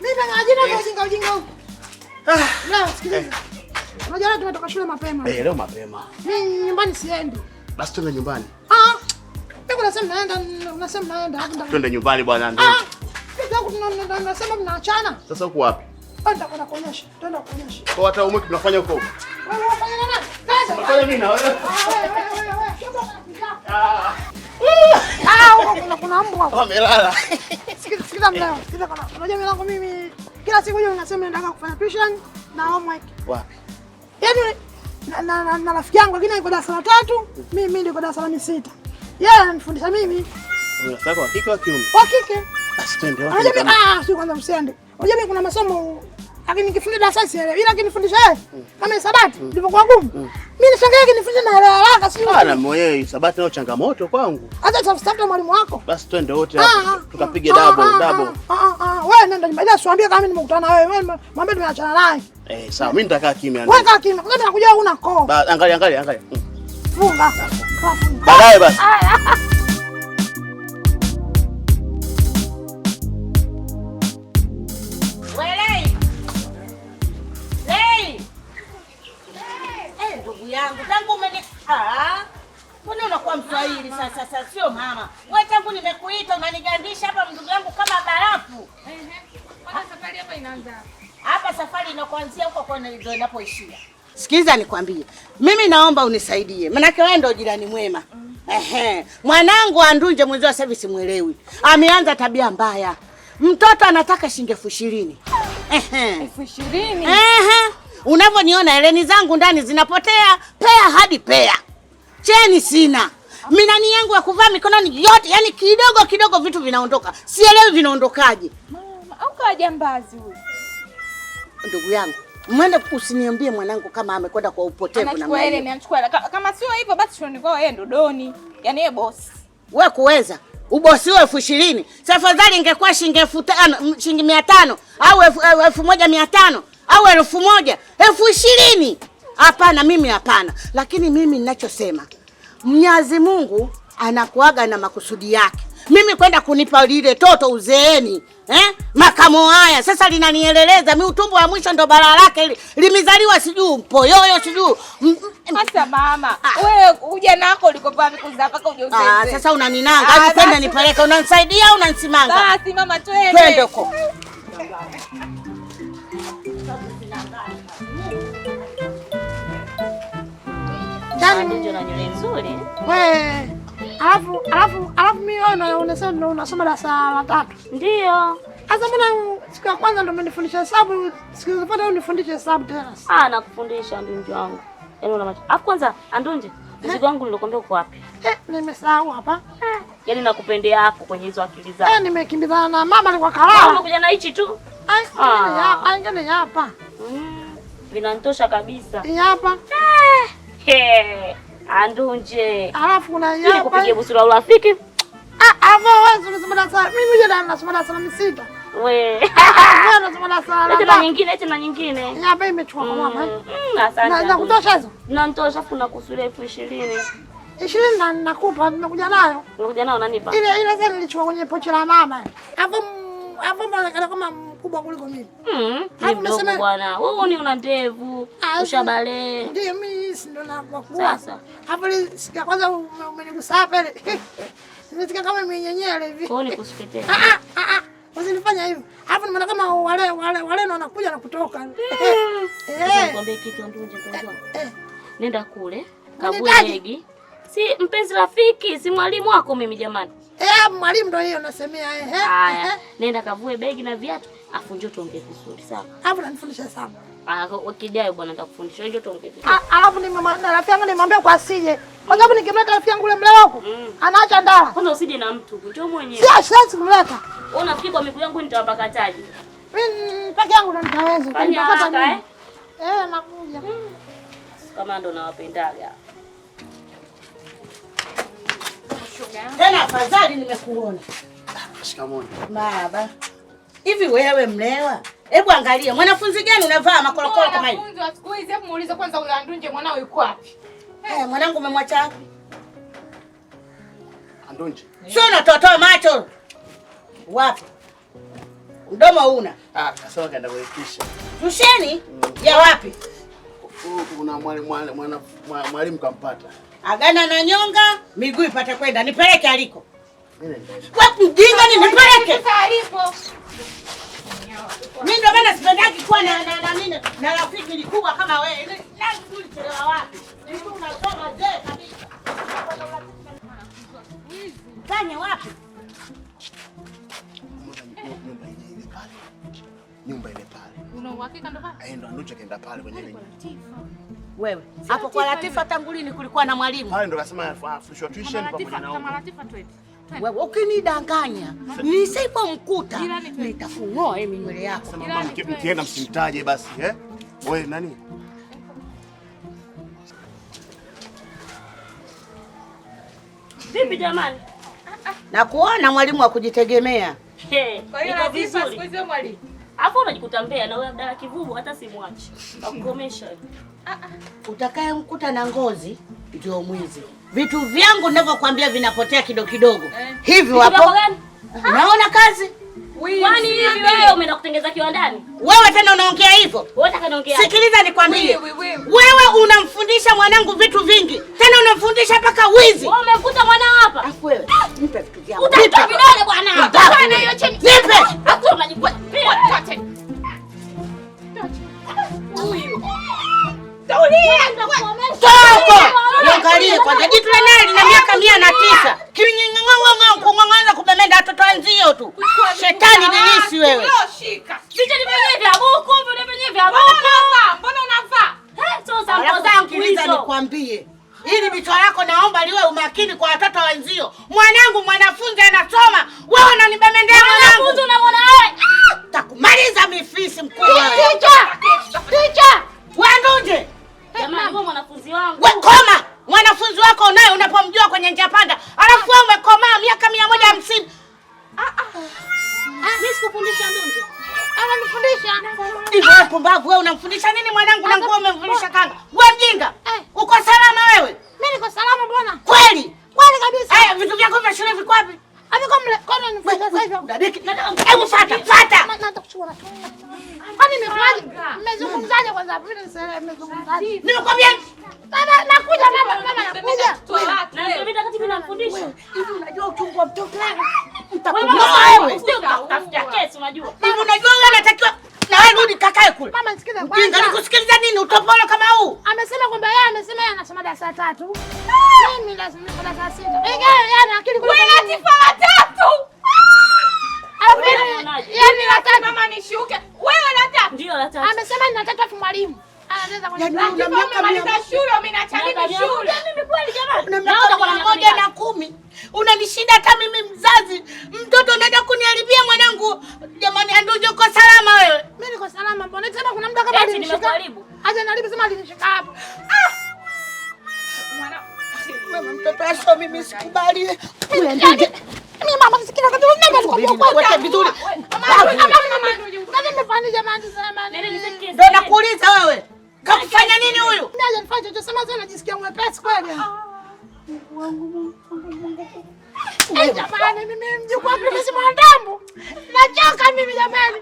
Mimi ngajina ujinga. Leo sikiliza. Unajua leo tumetoka shule mapema. Leo mapema. Mimi nyumbani siendi. Basi twende nyumbani. Mimi nasema naenda. Twende nyumbani bwana ndio. Nasema mnaachana. Sasa uko wapi? Twenda kuonyesha. Kwa hata umwe tunafanya huko. Wewe unafanya nini? Unafanya nini na wewe? Kuna mbwa. Amelala. Sikiza mleo. Unajua milango mimi kila siku hiyo unasema nataka kufanya tuition na homework. Wapi? Yaani na rafiki yangu lakini yuko darasa la 3, mimi niko darasa la 6. Yeye ananifundisha mimi. Unataka wa kike au kiume? Wa kike. Basi twende wapi? Unajua sio kwanza msende. Unajua mimi kuna masomo lakini nikifundisha darasa sielewi. Ila akinifundisha yeye kama hisabati ndivyokuwa gumu. Mimi nishangaa akinifundisha na haraka sio. Na moyo hisabati nao changamoto kwangu. Hata tafuta mwalimu wako. Basi twende wote hapo tukapige double. Wewe nenda nyumbani. Ila siwaambie kama mimi nimekutana na wewe. Wewe mwambie tumeachana naye. Sawa mimi nitakaa kimya. Wewe kaa kimya. Mimi nakuja una koo. Angalia. Funga. Baadaye basi. Yangu tangu mbona unakuwa Mswahili sasa sio mama. Wewe tangu nimekuita unanigandisha hapa ndugu yangu kama barafu. Mbona safari hapa inaanza? Hapa safari inakuanzia huko kwa ndio inapoishia. Sikiza nikwambie. Mimi naomba unisaidie. Maana wewe ndio jirani mwema. Mwanangu Andunje mwezi wa service muelewi. Ameanza tabia mbaya. Mtoto anataka shilingi 20,000. 20,000? Unavyoniona eleni zangu ndani zinapotea, pea hadi pea. Cheni sina. Minani yangu ya kuvaa mikononi yote, yani kidogo vitu vinaondoka. Sielewi vinaondokaje. Mama, au kwa jambazi huyu? Ndugu yangu, mwende usiniambie mwanangu kama amekwenda kwa upotevu na mimi. Anachukua kama sio hivyo basi tuone kwa yeye ndo doni. Yaani yeye boss. Wewe kuweza ubosi wewe 20,000. Tafadhali ingekuwa shilingi 500, shilingi 500 au 1,500. Au 1,000, 20,000. Hapana, mimi hapana. Lakini mimi ninachosema, Mwenyezi Mungu anakuaga na makusudi yake. Mimi kwenda kunipa lile toto uzeeni, makamo haya sasa linanieleleza mimi utumbo wa mwisho ndo balaa lake limezaliwa sijui mpoyoyo sijui. Sasa mama, wewe ujana wako ulikopa wapi kuzaa paka uje useme? Sasa unaninanga, akipenda nipeleke, unanisaidia au unanisimanga? Basi mama twende. Twende huko. Ndio na nywele nzuri. Wewe. Alafu mimi unasoma darasa la 3. Ndio. Sasa mbona siku ya kwanza ndo umenifundisha hesabu, siku zote unifundishe hesabu tena? Nakufundisha Andunje wangu. Yaani una macho. Alafu kwanza Andunje, mzigo wangu nilikwambia uko wapi? Nimesahau hapa. Yaani nakupendea hapo kwenye hizo akili zako. Nimekimbizana na mama alikuwa kalala. Umekuja na hichi tu? Ngine hapa. Vinanitosha kabisa. Hapa. Andunje. Alafu kuna hapa. Nikupigie busu la urafiki. Hapo wewe unasoma darasa. Mimi je nasoma darasa la 6. Wewe. Wewe unasoma darasa la 8. Tena nyingine. Hapa imechukua kwa mama. Asante. Na kutosha hizo? Nanitosha afu nakusudia 20,000. 20 na nakupa, nimekuja nayo. Nimekuja nayo unanipa? Ile zile nilichukua kwenye pochi la mama. Hapo mbona kama mkubwa kuliko mimi. Hapo unasema bwana, wewe ni una ndevu, ushabale. Ndio mimi ndo nakuwa. Sasa. Hapo sikia kwanza umenigusa hapa ile. Nimesikia kama mwenyenyele hivi. Kwa nini kusikete? Usinifanya hivyo. Hapo nimeona kama wale wanakuja na kutoka. Nikwambie kitu Andunje kwanza. Nenda kule, kavue begi. Si mpenzi rafiki, si mwalimu wako mimi jamani. Mwalimu ndo hiyo nasemea. Haya, nenda kavue begi na viatu, afu njoo tuongee vizuri sawa? Hapo unanifundisha sana. Ukijayo bwana nitakufundisha, njoo tuongee vizuri. Alafu nimemwambia rafiki yangu nimwambia kwa asije. Kwa sababu nikimleta rafiki yangu yule mlewako, anaacha ndala. Kwanza usije na mtu, njoo mwenyewe. Siwezi kumleta. Unafikiri kwa miguu yangu nitawapakataje? Mimi peke yangu ndo nitaweza. Nitapata nini? Nakuja. kama ndo nawapendaga. Tena afadhali nimekuona. Shikamoo. Baba. Hivi wewe mlewa? Hebu angalia mwanafunzi gani unavaa makorokoro kama hivi? Mwanafunzi wa siku hizi, hebu muulize kwanza ule Andunje mwanao yuko wapi? Mwanangu umemwacha wapi? Andunje. Sio unatotoa macho. Wapi? Mdomo una. Kasema kaenda kuitisha. Tusheni ya wapi? Kuna mwalimu kampata. Agana na nyonga, miguu ipate kwenda. Nipeleke aliko. Wapi mjinga ni nipeleke? Alipo. Mimi ndo maana sipendaki kuwa na nini na rafiki likubwa kama wewe. Nani tulichelewa wapi? Ndio unasoma je kabisa. Fanya wapi? Nyumba ile pale. Una uhakika ndo pale? Ndo Nduche kaenda pale kwenye ile. Wewe, hapo kwa Latifa tangu lini kulikuwa na mwalimu? Pale ndo kasema afundishwa tuition pamoja na Kama Latifa twende. Wewe ukinidanganya, nisipomkuta nitafungoa mimi nywele yako. Mama mkienda msimtaje basi, Wewe nani? Vipi jamani? Na kuona mwalimu wa kujitegemea. Kwa hiyo Latifa siku hizo mwalimu. Hapo unajikuta mbea na wewe Abdalla Kivuvu hata simwachi. Nakukomesha. Utakayemkuta na ngozi ndio mwizi. Vitu vyangu ninavyokuambia vinapotea kidogo kidogo. Hivi hapo. Unaona kazi? Kwani hivi wewe umeenda kutengeza kiwandani? Wewe tena unaongea hivyo? Wewe unataka niongee? Sikiliza nikwambie. Wewe unamfundisha mwanangu vitu vingi. Tena unamfundisha mpaka wizi. Wewe umekuta mwanao hapa? Afu wewe, nipe vitu vyangu. Utatoa vidole bwana. Bwana hiyo cheni. Nipe. Hapo unajikuta. Toka! Niangalie kwanza jitu la nani na miaka 109. Kinying'ong'ong'o kung'ong'ana kubemenda watoto wenzio tu. Shetani bilisi wewe. Shika. Sije nimenye vya buku, nimenye vya buku. Mbona unavaa? Sio zangu zangu hizo. Nikwambie. Hili bichwa lako naomba liwe umakini kwa watoto wenzio. Mwanangu mwanafunzi anasoma. Wewe unanibemendea mwanangu. Mwanafunzi unamwona wewe? Takumaliza mifisi mkubwa. Teacher! Wanduje. Jamani, wewe mwanafunzi wangu. Wewe koma. Mwanafunzi wako unaye unapomjua kwenye njia panda. Alafu wewe umekomaa miaka 150. Mimi sikufundisha Ndunje. Ananifundisha. Wewe pumbavu wewe unamfundisha nini mwanangu na nguo umemfundisha kanga? Wewe mjinga. Uko salama wewe? Mimi niko salama bwana. Kweli? Kweli kabisa. Vitu vyako vya shule viko wapi? Amiko mle kono nifunga sasa hivi. Hebu fuata. Nataka kuchukua. Kwani nimefurahi? Mmezungumzaje kwanza? Mimi nimezungumzaje? Nimekwambia nakuja mama nakuja. Na ndio mimi kati mimi namfundisha. Hivi unajua uchungu wa mtoto wangu? Wewe wewe utafuta kesi unajua. Hivi unajua wewe unatakiwa na wewe rudi kakae kule. Mama nisikize kwanza. Mjinga nikusikiliza nini utopolo kama huu? Amesema kwamba yeye anasoma darasa 3. Mimi lazima niko darasa 6. Yeye ana akili kuliko wewe Latifa la 3. Yaani la 3 mama nishuke. Wewe la 3. Ndio la 3. Amesema nina 3 mwalimu. Anaweza kwenye Latifa umemaliza shule umeniacha mimi shule. Mimi kweli jamani. Una miaka 110. Unanishinda hata mimi mzazi. Mtoto unaenda kuniharibia mwanangu. Jamani Nduje uko salama wewe? Mimi niko salama. Mbona tena kuna mtu kama alinishika? Aje nalibu sema alinishika hapo. Mama mtoto wako mimi sikubali. Mimi mama nisikiza kati Weke vizuri. Nani nimefanya jamani sema nini? Ndio nakuuliza wewe. Kakufanya nini huyu? Ndio nifanye tu sema sana najisikia mwepesi kweli. Jamani mimi mjukuu wangu mimi si mwanadamu. Nachoka mimi jamani.